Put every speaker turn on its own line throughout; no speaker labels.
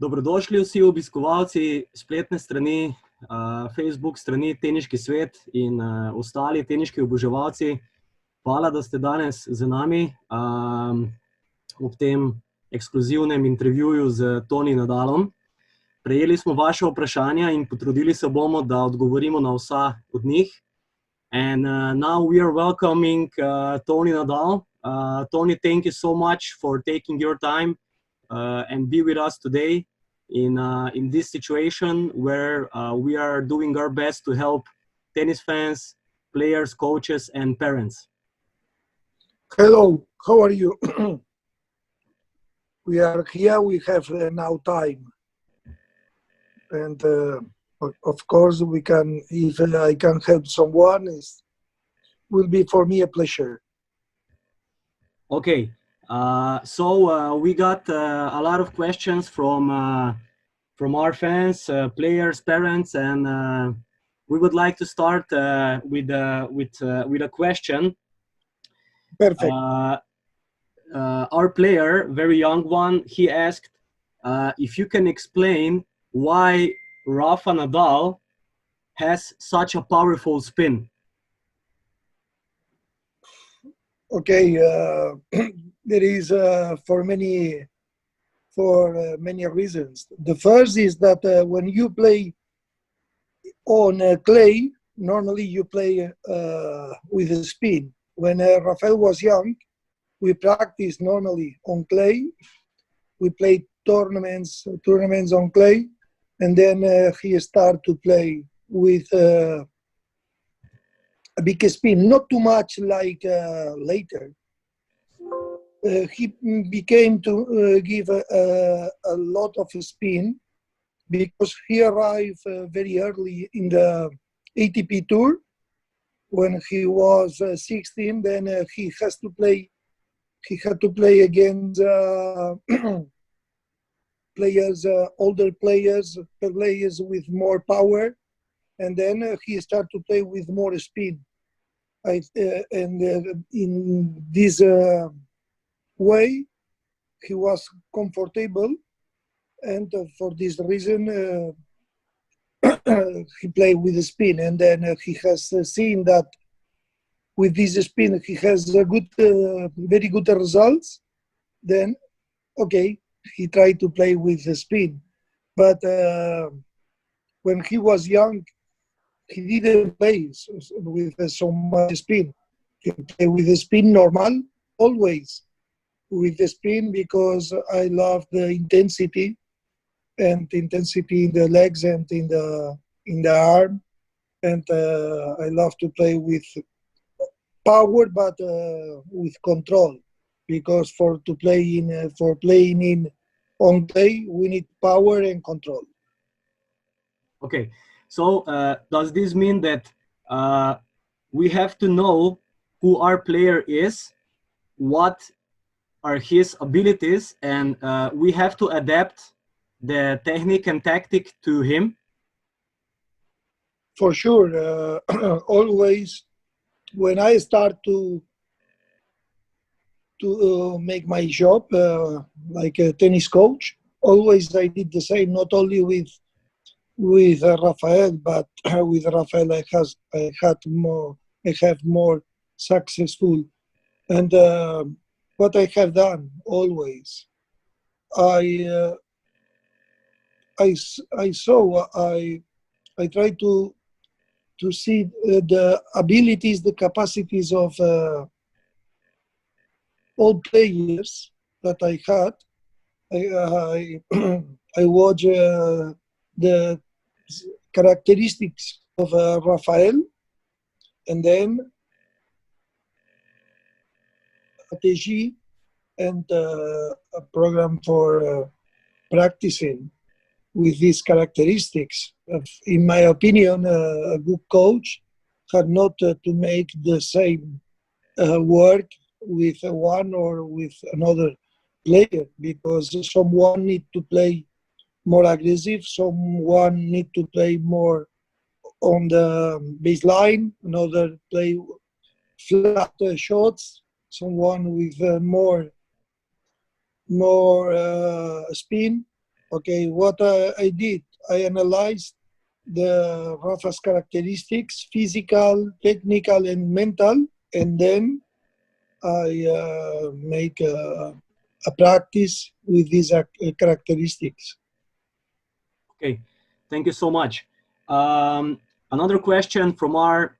Dobrodošli vsi obiskovalci spletne strani, Facebook strani Teniški svet in ostali teniški oboževalci. Hvala, da ste danes z nami ob tem ekskluzivnem intervjuju z Tonijem Nadalom. Prejeli smo vaše vprašanja in potrudili se bomo, da odgovorimo na vsa od njih. And now we are welcoming Toni Nadal. Toni, thank you so much for taking your time and be with us today in this situation where we are doing our best to help tennis fans, players, coaches, and parents.
Hello, how are you? We are here, we have now time. And of course, we can, if I can help someone, it will be for me a pleasure.
Okay. So we got a lot of questions from our fans, players, parents, and we would like to start with a question.
Perfect.
Our player, very young one, he asked if you can explain why Rafa Nadal has such a powerful spin.
Okay, there is for many reasons. The first is that when you play on clay, normally you play with a spin. When Rafael was young, we practiced normally on clay. We played tournaments on clay, and then he started to play with a big spin, not too much like later. He became to give a lot of spin because he arrived very early in the ATP Tour. When he was 16, then he had to play against players, older players with more power, and then he started to play with more spin. In this way, he was comfortable, and for this reason, he played with the spin. And then he has seen that with this spin, he has very good results. Then, okay, he tried to play with the spin. But when he was young, he didn't play with so much spin. He played with the spin normal, always with the spin, because I love the intensity in the legs and in the arm, and I love to play with power, but with control, because for playing on clay, we need power and control.
Okay, so does this mean that we have to know who our player is, what are his abilities, and we have to adapt the technique and tactic to him?
For sure. Always, when I start to make my job like a tennis coach, always I did the same, not only with Rafael, but with Rafael I have more successful. And what I have done always, I try to see the abilities, the capacities of all players that I had. I watch the characteristics of Rafael, and then strategy and a program for practicing with these characteristics. In my opinion, a good coach had not to make the same work with one or with another player, because someone need to play more aggressive, someone need to play more on the baseline, another play flat shots, someone with more spin. Okay, what I did, I analyzed the Rafa's characteristics, physical, technical, and mental, and then I make a practice with these characteristics.
Okay, thank you so much. Another question from our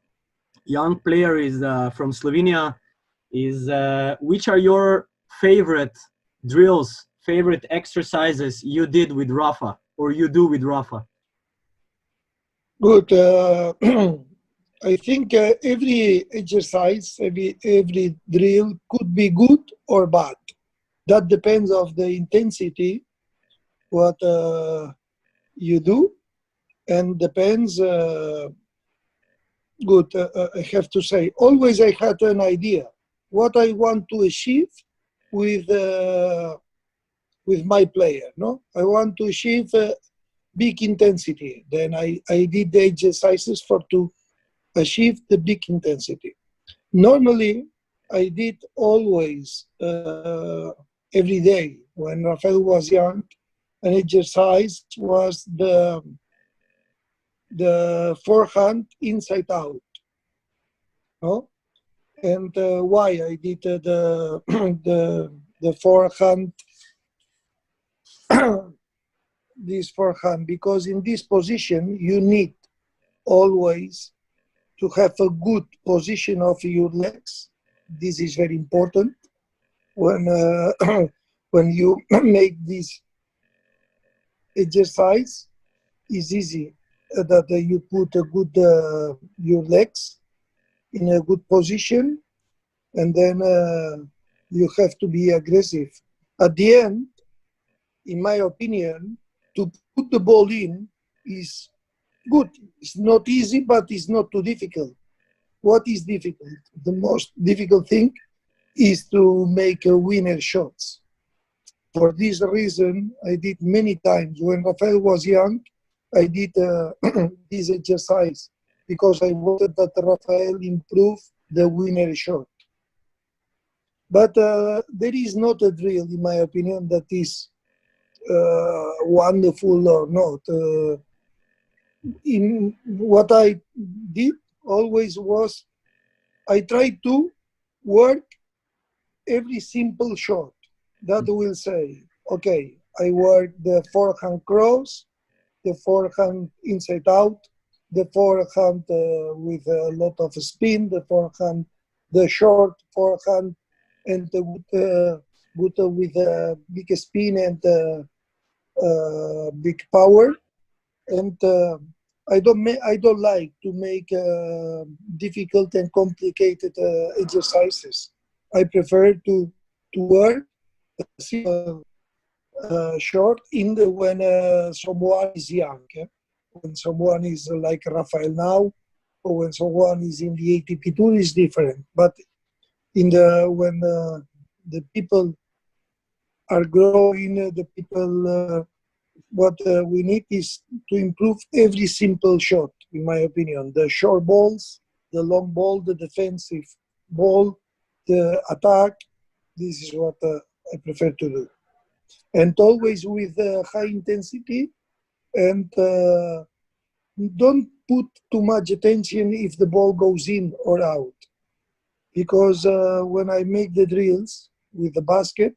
young player is from Slovenia. Is which are your favorite drills, favorite exercises you did with Rafa or you do with Rafa?
Good. I think every exercise, every drill could be good or bad. That depends of the intensity what you do, and depends. Good. I have to say, always I had an idea what I want to achieve with my player. No, I want to achieve big intensity. Then I did the exercises for to achieve the big intensity. Normally, I did always every day when Rafael was young. An exercise was the forehand inside out. No? And why I did the forehand this forehand, because in this position you need always to have a good position of your legs. This is very important when when you make this exercise. Is easy that you put a good your legs in a good position, and then you have to be aggressive. At the end, in my opinion, to put the ball in is good. It's not easy, but it's not too difficult. What is difficult? The most difficult thing is to make a winner shots. For this reason, I did many times. When Rafael was young, I did this exercise because I wanted that Rafael improve the winner shot. But there is not a drill, in my opinion, that is wonderful or not. In what I did always was I tried to work every simple shot. That will say, okay, I work the forehand cross, the forehand inside out, the forehand with a lot of spin, the forehand, the short forehand, and the with a big spin and big power. And I don't like to make difficult and complicated exercises. I prefer to work simple short in the when someone is young. Yeah? When someone is like Rafael now, or when someone is in the ATP tour is different. But in the when the people are growing, the people what we need is to improve every simple shot, in my opinion. The short balls, the long ball, the defensive ball, the attack. This is what I prefer to do. And always with high intensity, and don't put too much attention if the ball goes in or out. Because when I make the drills with the basket,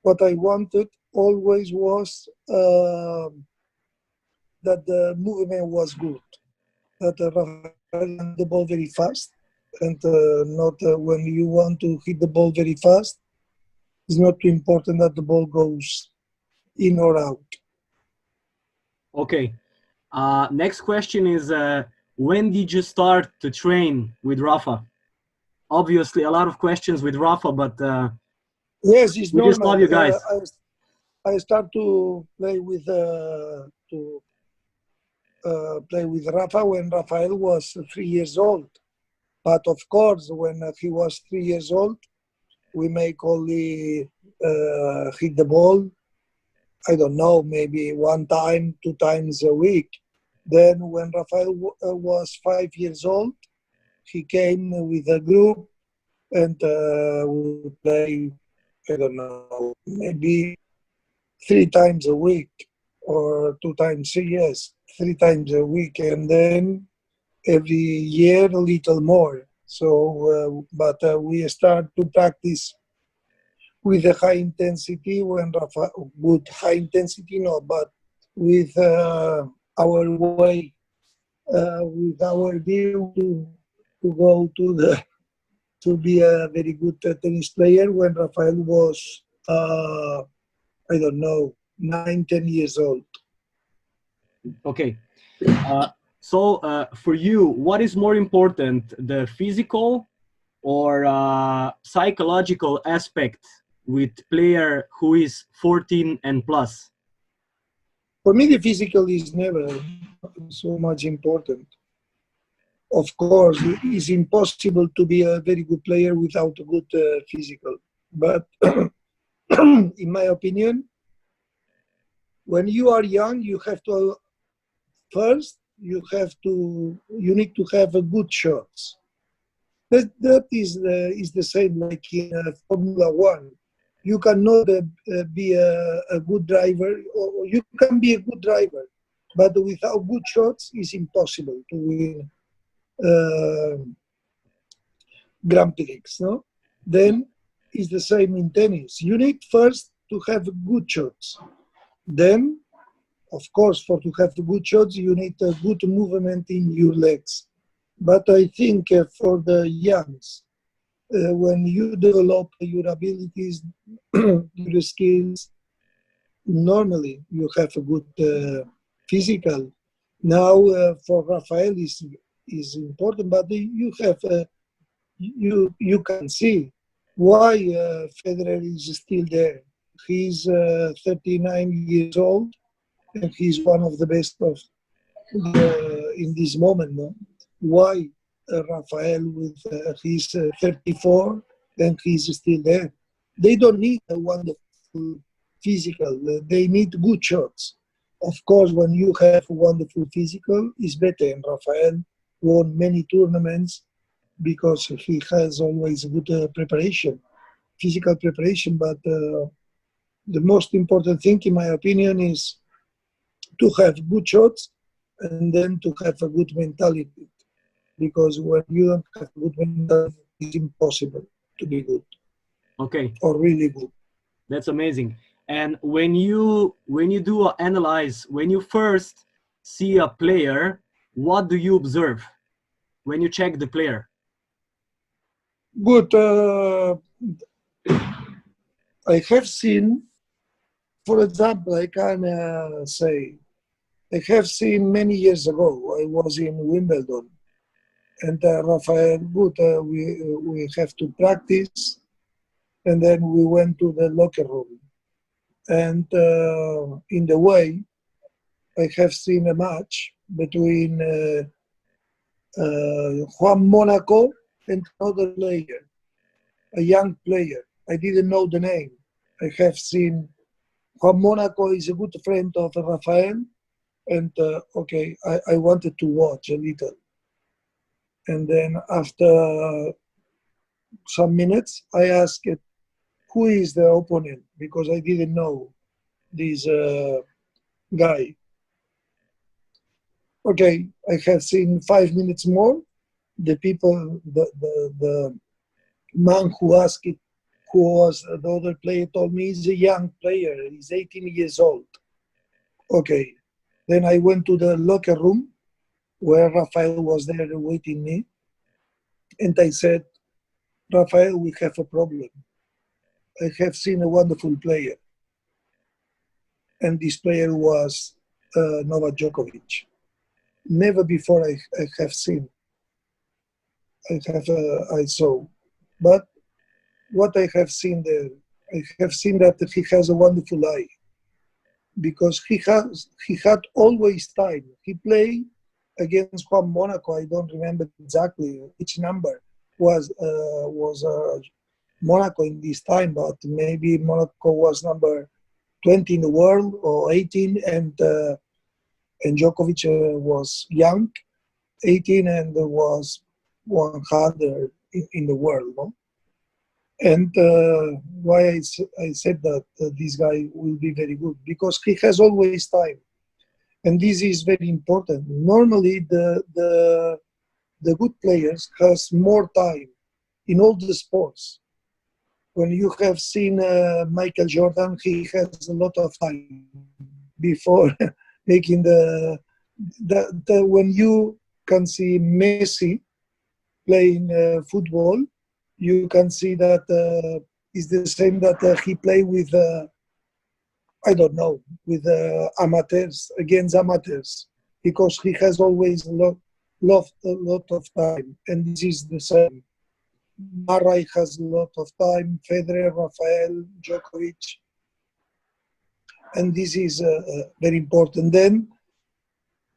what I wanted always was that the movement was good, that Rafael hit the ball very fast, and not when you want to hit the ball very fast, it's not too important that the ball goes in or out.
Okay. Next question is when did you start to train with Rafa? Obviously, a lot of questions with Rafa, but
Yes, it's
we just
normal.
love you guys.
I start to play with play with Rafa when Rafael was 3 years old. But of course, when he was 3 years old, we make only hit the ball. I don't know, maybe one time, 2 times a week. Then when Rafael was 5 years old, he came with a group, and we play, I don't know, maybe 3 times a week. or 2 times, yes, 3 times a week, and then every year a little more. So, but we start to practice with a high intensity when Rafa, with high intensity, no, but with our way, with our view to go to the to be a very good tennis player when Rafael was, I don't know, 9, 10 years old.
Okay. So for you, what is more important, the physical or psychological aspect with player who is 14 and plus?
For me, the physical is never so much important. Of course, it's impossible to be a very good player without a good physical. But in my opinion, when you are young, you have to first you need to have a good shots. That is the same like in Formula One. You cannot be a good driver, or you can be a good driver, but without good shots, it's impossible to win uh, Grand Prix. No, then it's the same in tennis. You need first to have good shots. Then, of course, for to have good shots, you need a good movement in your legs. But I think for the youngs, when you develop your abilities, your skills, normally you have a good physical. Now, for Rafael is important, but you have you can see why Federer is still there. He's 39 years old, and he's one of the best of in this moment. No? Why Rafael with he's 34 and he's still there? They don't need a wonderful physical. They need good shots. Of course, when you have a wonderful physical, it's better. And Rafael won many tournaments because he has always good preparation, physical preparation. But the most important thing, in my opinion, is to have good shots and then to have a good mentality. Because when you don't have a good mentality, it's impossible to be good.
Okay,
Or really good.
that's amazing. And when you do an analyze, when you first see a player, what do you observe when you check the player?
Good. I have seen, for example, I can say, I have seen many years ago, I was in Wimbledon, and Rafael, good, we have to practice, and then we went to the locker room. And in the way, I have seen a match between Juan Monaco and another player, a young player. I didn't know the name. I have seen Juan Monaco is a good friend of Rafael, and okay, I wanted to watch a little. And then after some minutes, I asked who is the opponent because I didn't know this guy. Okay, I have seen 5 minutes more. The people, the man who asked it, who was the other player, told me he's a young player. He's 18 years old. Okay, then I went to the locker room where Rafael was there waiting me, and I said, Rafael, we have a problem. I have seen a wonderful player, and this player was Novak Djokovic. Never before I have seen. I saw, but what I have seen there, I have seen that he has a wonderful eye because he had always time. He played against Juan Monaco. I don't remember exactly which number was Monaco in this time, but maybe Monaco was number 20 in the world or 18, and Djokovic was young, 18, and was 100 in the world. No? And why I said that this guy will be very good, because he has always time, and this is very important. Normally, the good players has more time in all the sports. When you have seen Michael Jordan, he has a lot of time before making when you can see Messi playing football, you can see that it's the same that he play with I don't know, with amateurs, against amateurs, because he has always a lot of time, and this is the same. Murray has a lot of time, Federer, Rafael, Djokovic, and this is very important. Then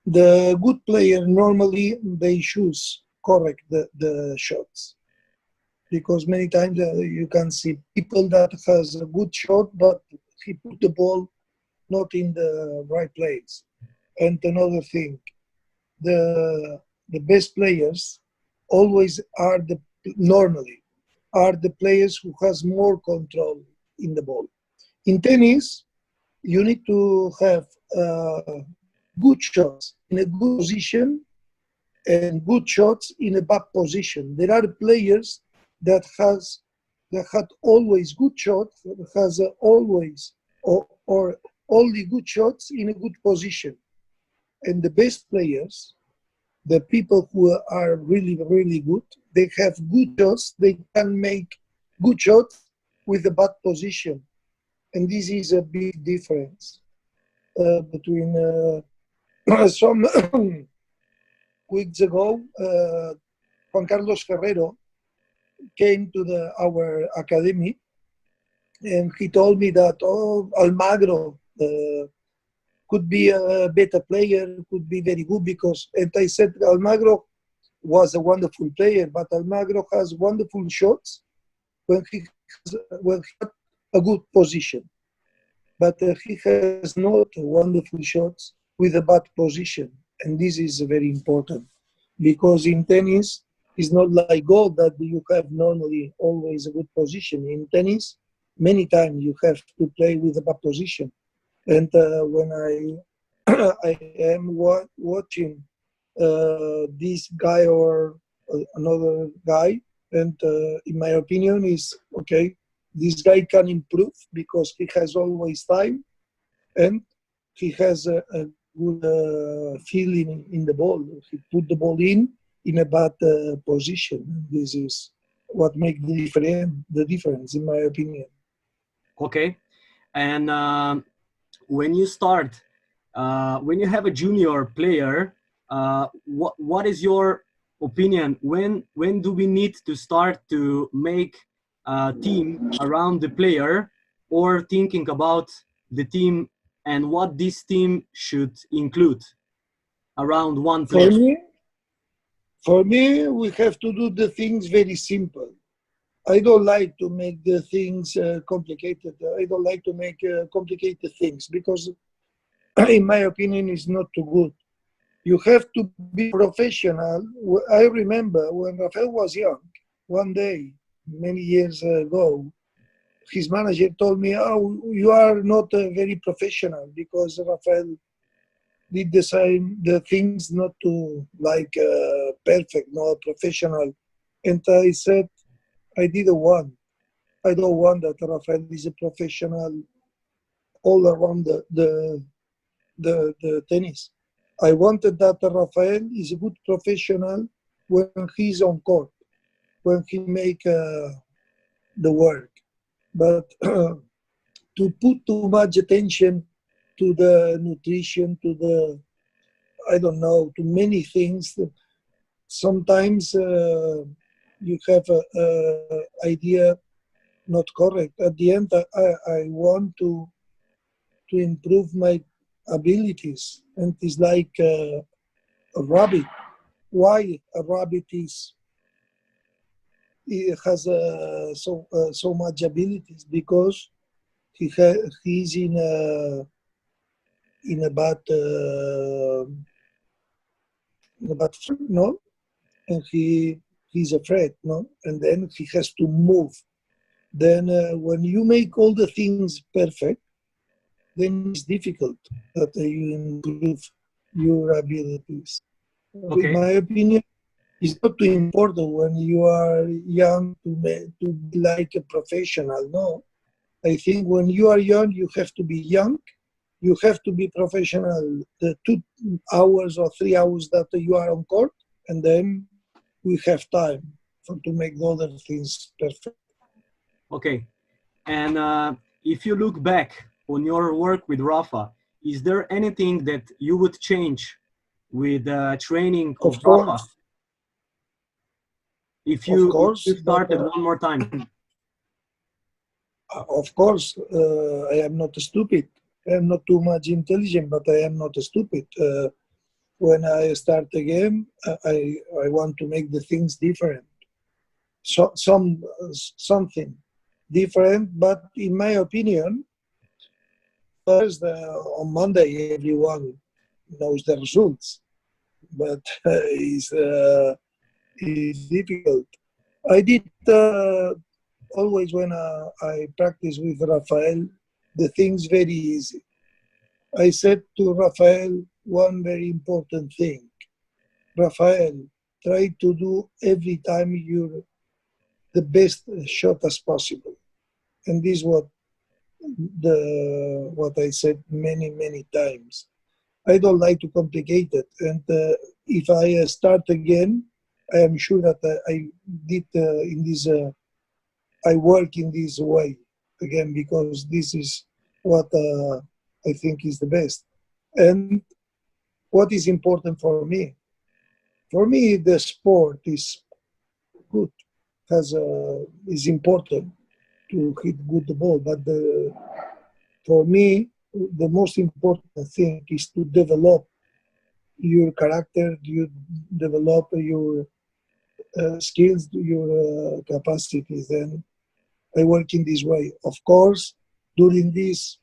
the good player, normally they choose correct the shots, because many times you can see people that has a good shot, but he put the ball not in the right place. And another thing, the best players always are normally are the players who has more control in the ball. In tennis, you need to have good shots in a good position and good shots in a bad position. There are players that had always good shots, that has always or only good shots in a good position. And the best players, the people who are really good, they have good shots. They can make good shots with a bad position, and this is a big difference between some weeks ago. Juan Carlos Ferrero came to our academy, and he told me that Almagro could be a better player, could be very good, because, and I said Almagro was a wonderful player, but Almagro has wonderful shots when he had a good position, but he has not wonderful shots with a bad position, and this is very important, because in tennis it's not like golf that you have normally always a good position. In tennis, many times you have to play with a bad position. And when I am watching this guy or another guy, and in my opinion is okay, this guy can improve because he has always time, and he has a good feeling in the ball. He put the ball in a bad position. This is what makes the difference, in my opinion.
Okay. And when you start, when you have a junior player, what is your opinion? When do we need to start to make a team around the player, or thinking about the team and what this team should include around one
For
player?
me, for me, we have to do the things very simple. I don't like to make the things complicated. I don't like to make complicated things, because, in my opinion, it's not too good. You have to be professional. I remember when Rafael was young, one day, many years ago, his manager told me, "Oh, you are not very professional, because Rafael did the things not to like perfect, not professional." And I said, I didn't want. I don't want that Rafael is a professional all around the tennis. I wanted that Rafael is a good professional when he's on court, when he make the work. But to put too much attention to the nutrition, to the, I don't know, to many things, sometimes you have a idea not correct. At the end, I want to improve my abilities, and it's like a rabbit. Why a rabbit it has so much abilities? Because he's in a bad no, and he's afraid, no, and then he has to move. Then when you make all the things perfect, then it's difficult that you improve your abilities. In
Okay.
my opinion, it's not too important when you are young to be like a professional. No, I think when you are young, you have to be young. You have to be professional the 2 hours or 3 hours that you are on court, and then we have time to make the other things perfect.
Okay. And if you look back on your work with Rafa, is there anything that you would change with training of
Of
Rafa
course,
if
of
you
course, but
started one more time?
of course, I am not stupid. I am not too much intelligent, but I am not stupid. When I start again, I want to make the things different. So, something different, but in my opinion, first on Monday everyone knows the results, but it's difficult. I did always when I practice with Rafael, the things very easy. I said to Rafael one very important thing. Rafael, try to do every time the best shot as possible. And this is what I said many times. I don't like to complicate it. And if I start again, I am sure that I did in this. I work in this way again because this is what I think is the best. And what is important for me? For me, the sport is good, is important to hit good the ball. But for me, the most important thing is to develop your character, you develop your skills, your capacities. And I work in this way. Of course, during this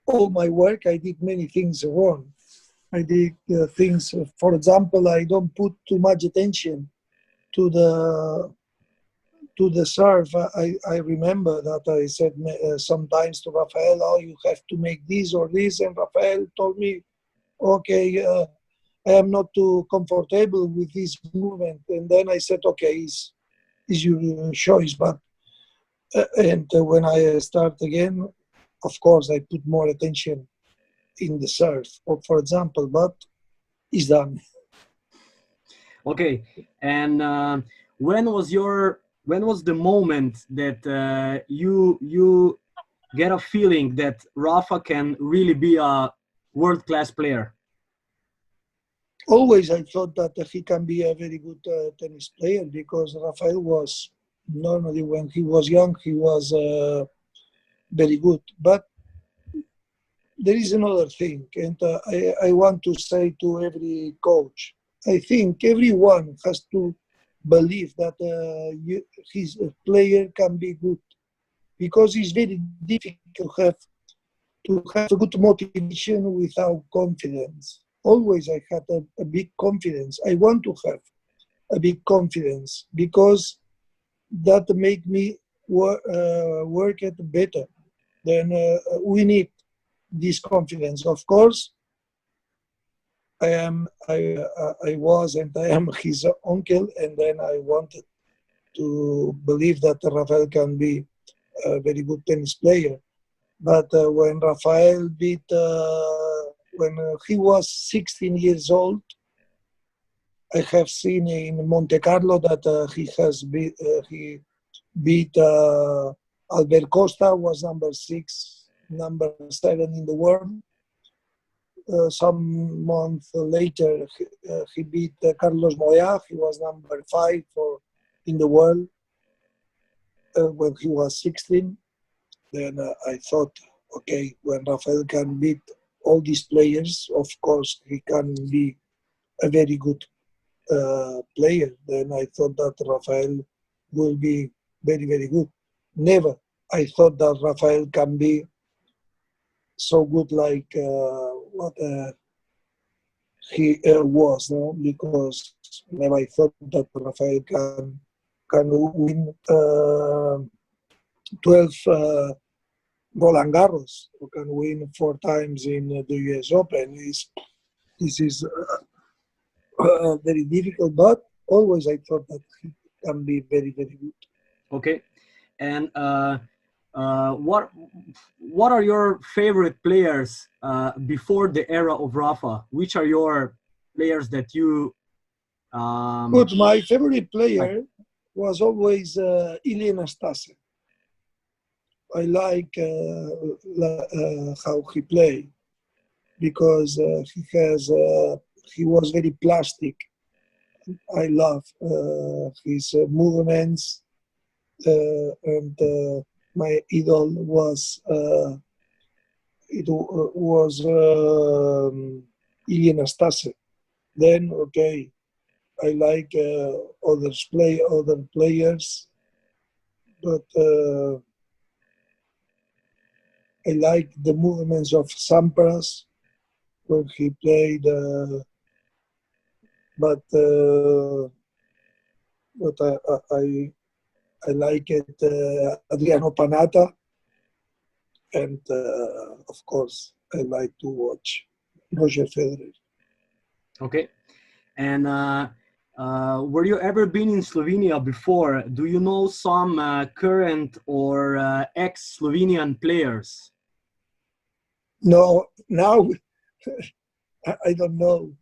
all my work, I did many things wrong. I did things, for example, I don't put too much attention to the serve. I remember that I said sometimes to Rafael, "Oh, you have to make this or this," and Rafael told me, "Okay, I am not too comfortable with this movement." And then I said, "Okay, is your choice." But and when I start again, of course, I put more attention in the serve, for example, but it's done.
Okay. And when was the moment that you get a feeling that Rafa can really be a world class player?
Always I thought that he can be a very good tennis player because Rafael was normally when he was young, he was very good. But there is another thing, and I want to say to every coach, I think everyone has to believe that his player can be good because it's very difficult to have a good motivation without confidence. Always I had a big confidence. I want to have a big confidence because that make me work it better. Then we need this confidence. Of course, I was and I am his uncle, and then I wanted to believe that Rafael can be a very good tennis player. But when Rafael beat, when he was 16 years old, I have seen in Monte Carlo that he beat Albert Costa, was number 6, number 7 in the world. Some month later, he beat Carlos Moya. He was number 5 in the world when he was 16. Then I thought, okay, when Rafael can beat all these players, of course he can be a very good player. Then I thought that Rafael will be very good. Never I thought that Rafael can be so good like what he was, no? Because never I thought that Rafael can win 12 Roland Garros, who can win 4 times in the US Open. This is very difficult, but always I thought that he can be very, very good.
Okay, and what are your favorite players before the era of Rafa? Which are your players that you?
Good. My favorite player was always Ilie Stase. I like how he played because he was very plastic. I love his movements, and my idol was Ilie Stase. Then okay, I like other players, but I like the movements of Sampras when he played, but I like it Adriano Panata, and of course I like to watch Roger Federer.
Okay, and were you ever been in Slovenia before? Do you know some current or ex-Slovenian players?
No, now I don't know.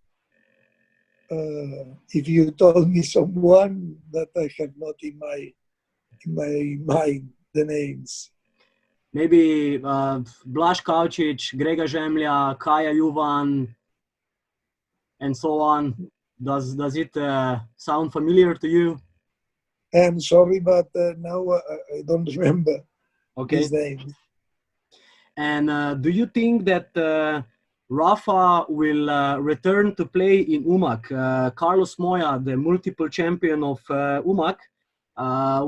If you told me someone that I have not in my mind the names.
Maybe Blaž Kavčič, Grega Žemlja, Kaja Juvan, and so on. Does it sound familiar to you?
I'm sorry, but now I don't remember his name.
And do you think that Rafa will return to play in UMAC? Carlos Moya, the multiple champion of UMAC,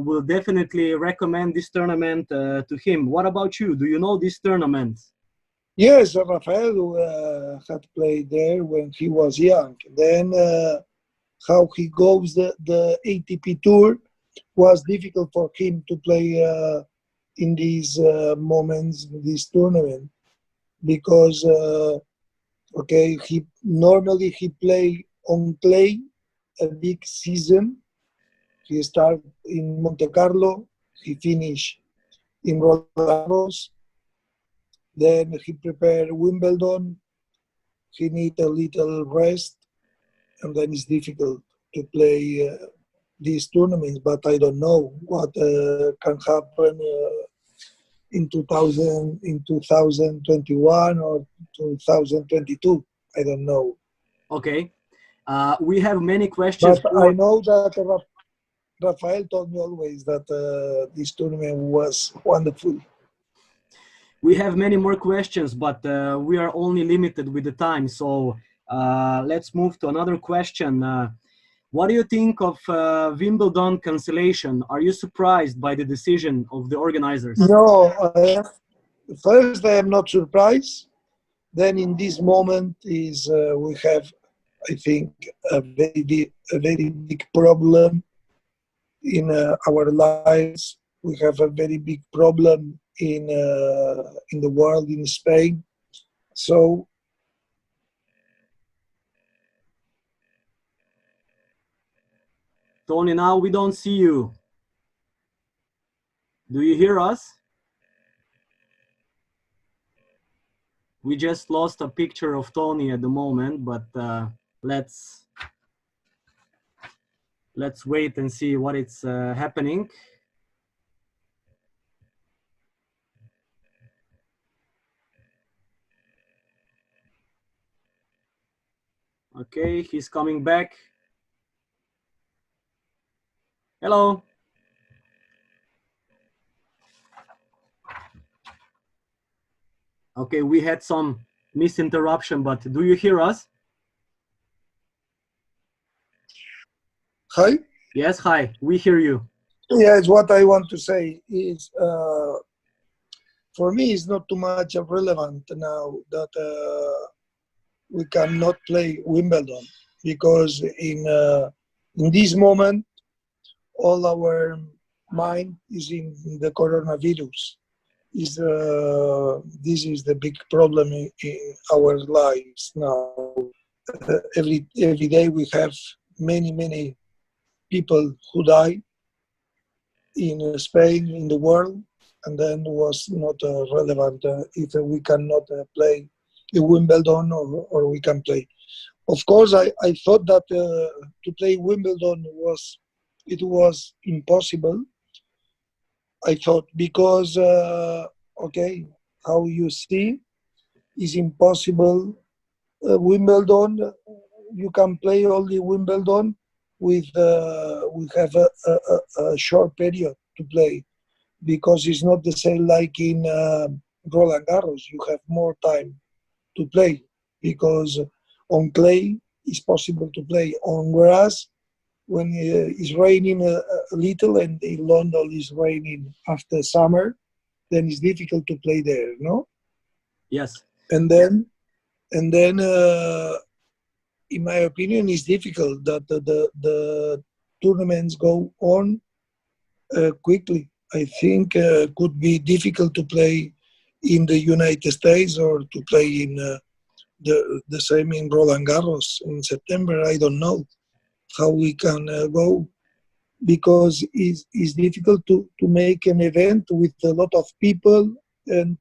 will definitely recommend this tournament to him. What about you? Do you know this tournament?
Yes, Rafael had played there when he was young. Then how he goes the ATP Tour was difficult for him to play in these moments, this tournament, because okay, he normally play on clay a big season. He start in Monte Carlo, he finish in Roland Garros, then he prepare Wimbledon. He need a little rest, and then it's difficult to play these tournaments. But I don't know what can happen in 2021 or 2022. I don't know.
Okay. We have many questions.
But I know that Rafael told me always that this tournament was wonderful.
We have many more questions, but we are only limited with the time. So let's move to another question. What do you think of Wimbledon cancellation? Are you surprised by the decision of the organizers?
No, first I am not surprised. Then in this moment is we have, I think, a very big problem in our lives. We have a very big problem in the world, in Spain. So
Tony, now we don't see you. Do you hear us? We just lost a picture of Tony at the moment, but let's wait and see what is happening. Okay, he's coming back. Hello. Okay, we had some misinterruption, but do you hear us?
Hi?
Yes, hi, we hear you.
Yes, what I want to say is, for me, it's not too much relevant now that we cannot play Wimbledon, because in this moment, all our mind is in the coronavirus. This is the big problem in our lives now. Every day we have many people who die in Spain, in the world, and then was not relevant if we cannot play in Wimbledon or we can play. Of course, I thought that to play Wimbledon was impossible. I thought because okay, how you see is impossible. Wimbledon, you can play only Wimbledon with we have a short period to play because it's not the same like in Roland Garros. You have more time to play because on clay it's possible to play. On grass, when it's raining a little and in London it's raining after summer, then it's difficult to play there, no?
Yes.
And then in my opinion, it's difficult that the tournaments go on quickly. I think could be difficult to play in the United States or to play in the same in Roland Garros in September. I don't know how we can go because it's difficult to make an event with a lot of people and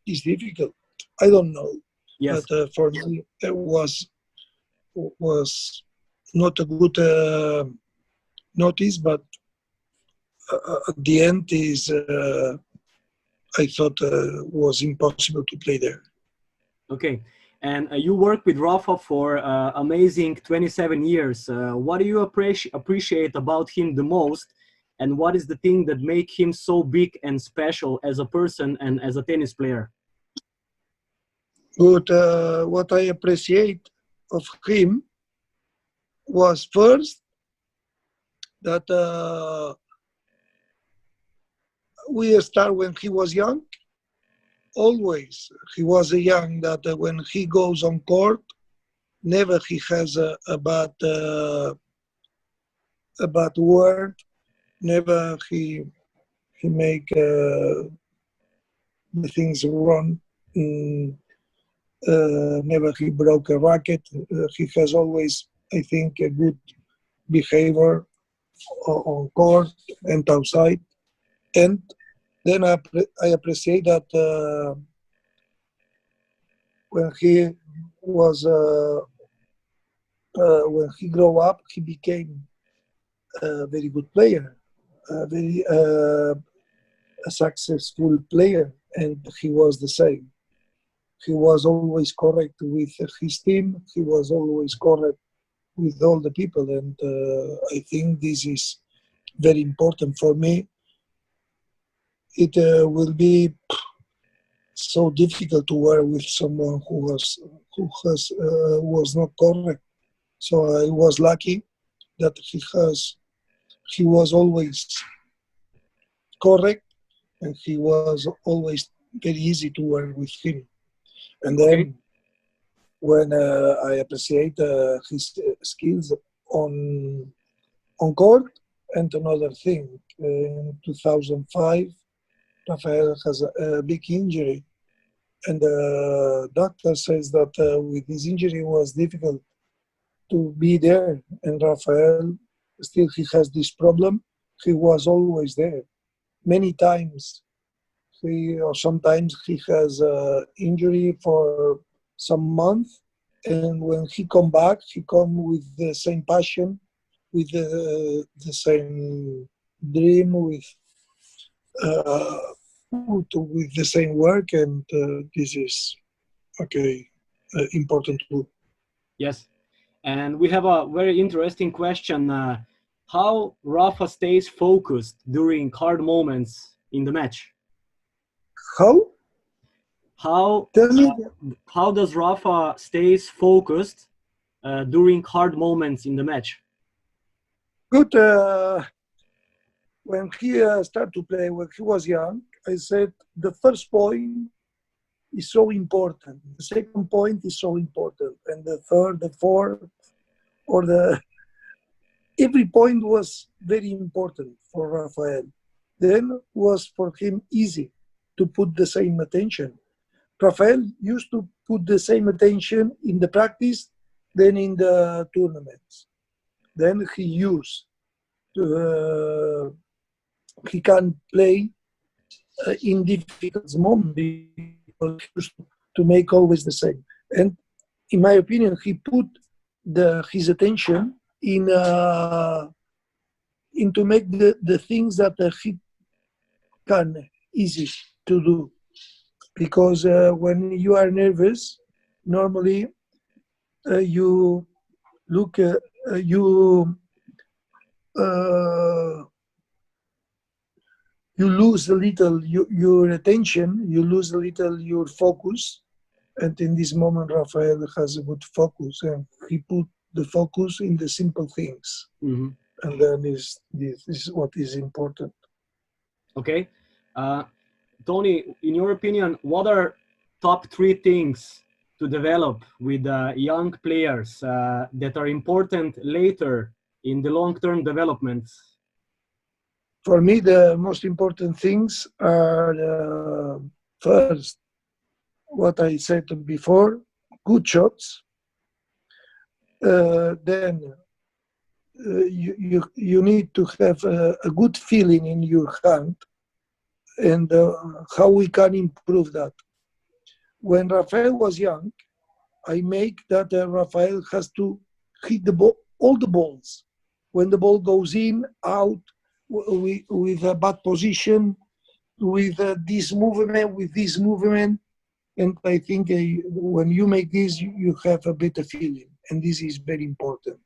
it's difficult. I don't know,
Yes.
but for me it was not a good notice, but at the end is I thought was impossible to play there.
Okay. And you worked with Rafa for amazing 27 years. What do you appreciate about him the most? And what is the thing that make him so big and special as a person and as a tennis player?
But what I appreciate of him was first that we start when he was young. Always he was a young that when he goes on court, never he has a bad word. Never he make the things wrong. Mm, never he broke a racket. He has always, I think, a good behavior on court and outside. And then I appreciate that when he was when he grew up, he became a very good player, a very a successful player, and he was the same. He was always correct with his team. He was always correct with all the people, and I think this is very important for me. It will be so difficult to work with someone who was not correct. So I was lucky that he was always correct, and he was always very easy to work with him. And
Okay.
then when I appreciate his skills on on court, and another thing, in 2005, Rafael has a big injury, and the doctor says that with his injury it was difficult to be there. And Rafael, still he has this problem. He was always there. Many times, he or sometimes he has injury for some month, and when he come back, he come with the same passion, with the same dream, uh, with the same work, and this is okay important too.
Yes. And we have a very interesting question. How Rafa stays focused during hard moments in the match?
How?
How
Tell me.
how does Rafa stays focused during hard moments in the match?
Good. When he started to play, when he was young, I said the first point is so important. The second point is so important, and the third, the fourth, or the every point was very important for Rafael. Then was for him easy to put the same attention. Rafael used to put the same attention in the practice than in the tournaments. Then he used he can play in difficult moments because he used to make always the same. And in my opinion, he put his attention in to make the things that he can easy to do. Because when you are nervous, normally you look uh, you lose a little your attention, you lose a little your focus. And in this moment, Rafael has a good focus, and he put the focus in the simple things.
Mm-hmm.
And then this is what is important.
Okay. Tony, in your opinion, what are top 3 things to develop with young players that are important later in the long-term development?
For me, the most important things are first, what I said before, good shots. Then you need to have a good feeling in your hand, and how we can improve that. When Rafael was young, I make that Rafael has to hit the ball, all the balls. When the ball goes in, out, with a bad position, with this movement, and I think when you make this, you have a better feeling, and this is very important.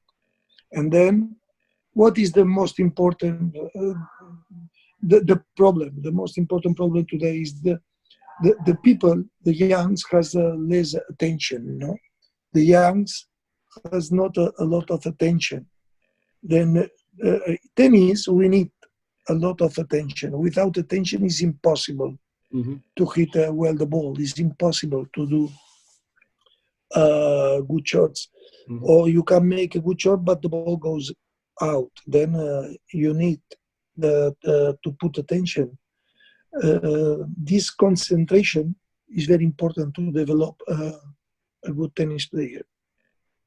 And then, what is the most important? The most important problem today is the people, the youngs has less attention. No, the youngs has not a lot of attention. Then tennis, we need a lot of attention. Without attention, it's impossible to hit well the ball. It's impossible to do good shots. Or you can make a good shot, but the ball goes out. Then you need to put attention. This concentration is very important to develop a good tennis player.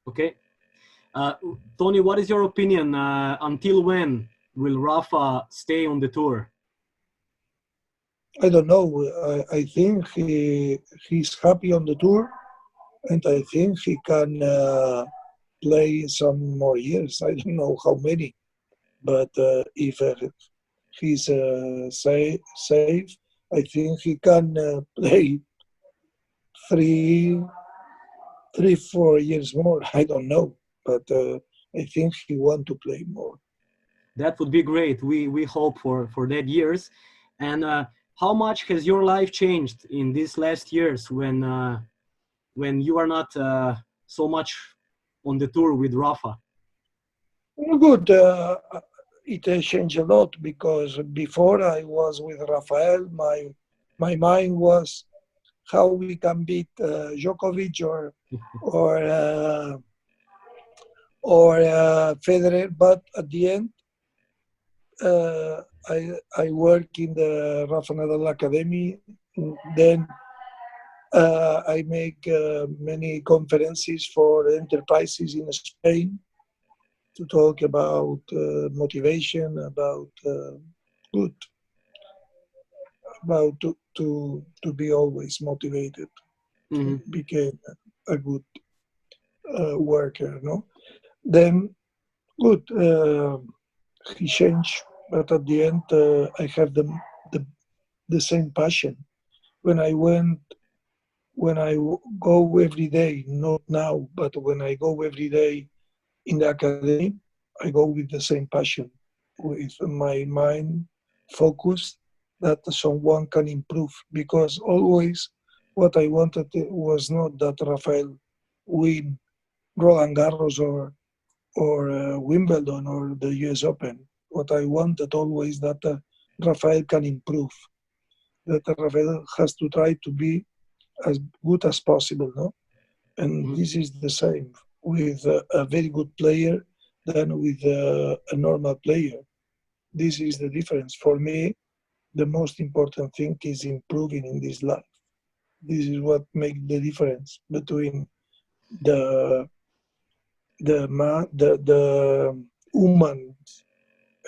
Okay. Tony, what is your opinion? Until when will Rafa stay on the tour?
I don't know. I think he's happy on the tour, and I think he can play some more years. I don't know how many, but if he's safe, I think he can play 4 years more. I don't know, but I think he want to play more.
That would be great. We hope for that years. And how much has your life changed in these last years when you are not so much on the tour with Rafa?
Good. It has changed a lot because before I was with Rafael, my mind was how we can beat Djokovic or Federer. But at the end, I work in the Rafa Nadal Academy. Then I make many conferences for enterprises in Spain to talk about motivation, about to be always motivated, to become a good worker. No, then good. He changed, but at the end, I have the same passion. When I go every day, not now, but when I go every day in the academy, I go with the same passion, with my mind focused that someone can improve. Because always what I wanted was not that Rafael win Roland Garros or Wimbledon or the US Open. What I wanted always that Rafael can improve, that Rafael has to try to be as good as possible, no? And this is the same with a very good player. than with a normal player. This is the difference. For me, the most important thing is improving in this life. This is what makes the difference between the the humans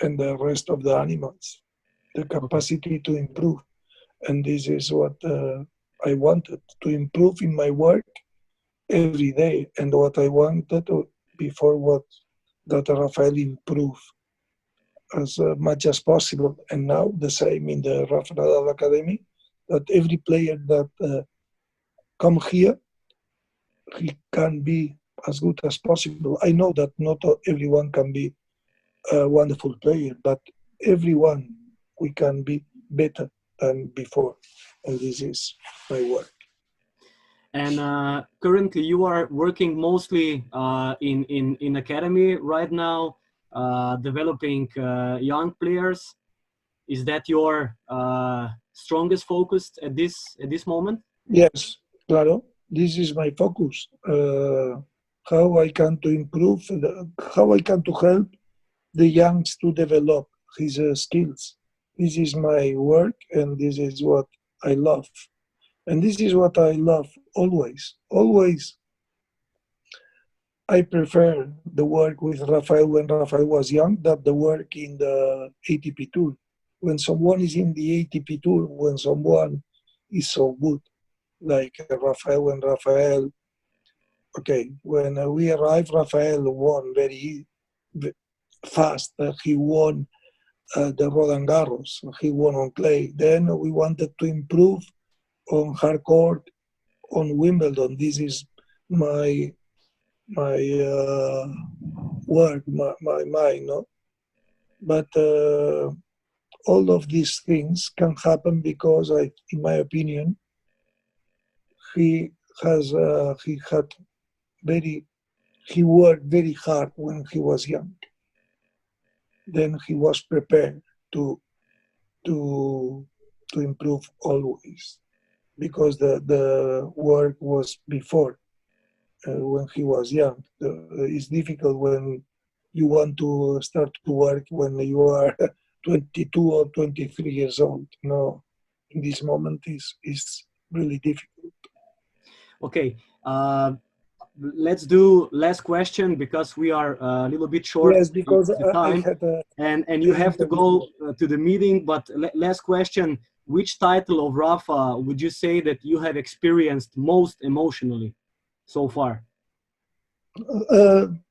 and the rest of the animals. The
Okay.
capacity to improve, and this is what I wanted to improve in my work every day, and what I wanted before what that Rafael improve as much as possible. And now the same in the Rafa Nadal Academy, that every player that come here, he can be as good as possible. I know that not everyone can be a wonderful player, but everyone we can be better than before, and this is my work.
And currently, you are working mostly in academy right now, developing young players. Is that your strongest focus at this moment?
Yes, claro, this is my focus. How I can to improve, how I can to help the youngs to develop his skills. This is my work, and this is what I love. And this is what I love always. Always, I prefer the work with Rafael when Rafael was young than the work in the ATP Tour. When someone is in the ATP Tour, when someone is so good, like Rafael and Rafael, okay, when we arrived, Rafael won very fast. He won the Roland Garros. He won on clay. Then we wanted to improve on hard court, on Wimbledon. This is my work, my mind, no? But all of these things can happen because, in my opinion, he he had very he worked very hard when he was young. Then he was prepared to to to improve always because the work was before when he was young. It's difficult when you want to start to work when you are 22 or 23 years old. No, in this moment is really difficult.
Okay. Let's do last question because we are a little bit short
Yes, because
the
I
time,
had a
and you have to
interview.
go to the meeting. But last question: which title of Rafa would you say that you have experienced most emotionally so far?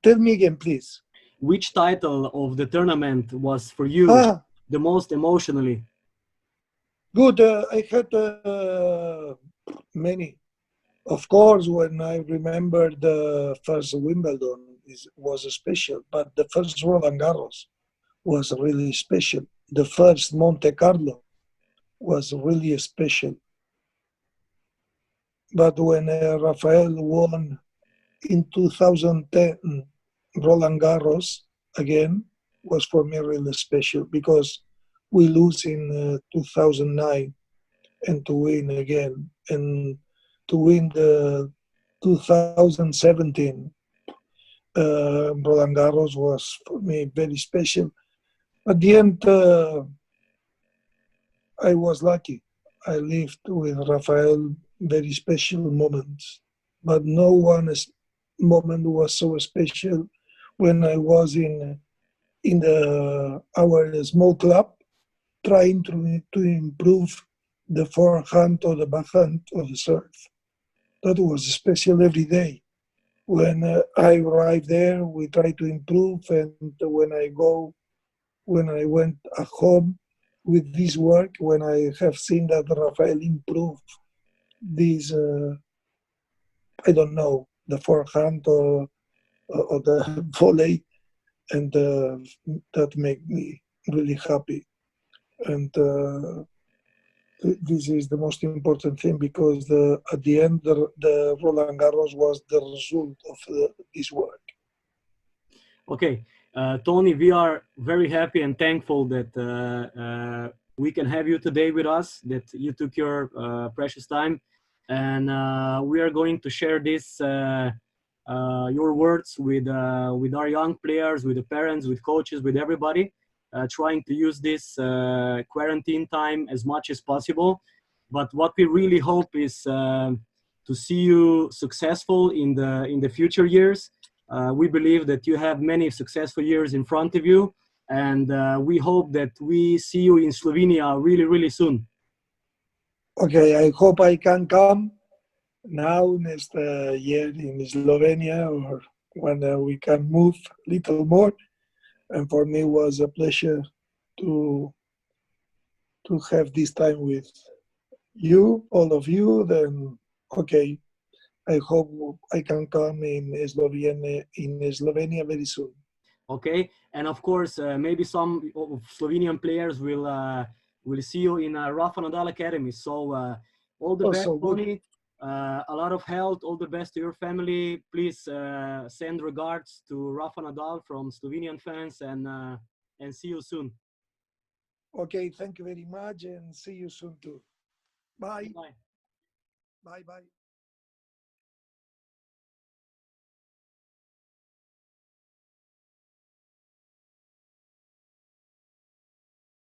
Tell me again, please.
Which title of the tournament was for you
Ah,
the most emotionally?
good. I had many. Of course, when I remember the first Wimbledon, was special, but the first Roland Garros was really special. The first Monte Carlo was really special. But when Rafael won in 2010 Roland Garros again, was for me really special because we lose in 2009 and to win again and to win the 2017 Roland Garros was for me very special. At the end, I was lucky. I lived with Rafael very special moments, but no one's moment was so special when I was in our small club trying to improve the forehand or the backhand of the serve. That was special every day. When I arrived there, we try to improve, and when I went at home with this work, when I have seen that Rafael improved this, I don't know, the forehand or the volley, and that made me really happy. And this is the most important thing because at the end, the Roland Garros was the result of this work.
Okay, Tony, we are very happy and thankful that we can have you today with us, that you took your precious time. And we are going to share this your words with our young players, with the parents, with coaches, with everybody, trying to use this quarantine time as much as possible. But what we really hope is to see you successful in the future years. We believe that you have many successful years in front of you, and we hope that we see you in Slovenia really, really soon.
Okay, I hope I can come now next year in Slovenia, or when we can move a little more. And for me, it was a pleasure to have this time with you, all of you. Then, okay, I hope I can come in Slovenia very soon.
Okay, and of course, maybe some Slovenian players will see you in Rafa Nadal Academy. So all the best,
Also good.
Tony. A lot of health. All the best to your family. Please send regards to Rafa Nadal from Slovenian fans, and see you soon.
Okay, thank you very much, and see you soon too. Bye.
Bye.
Bye. Bye.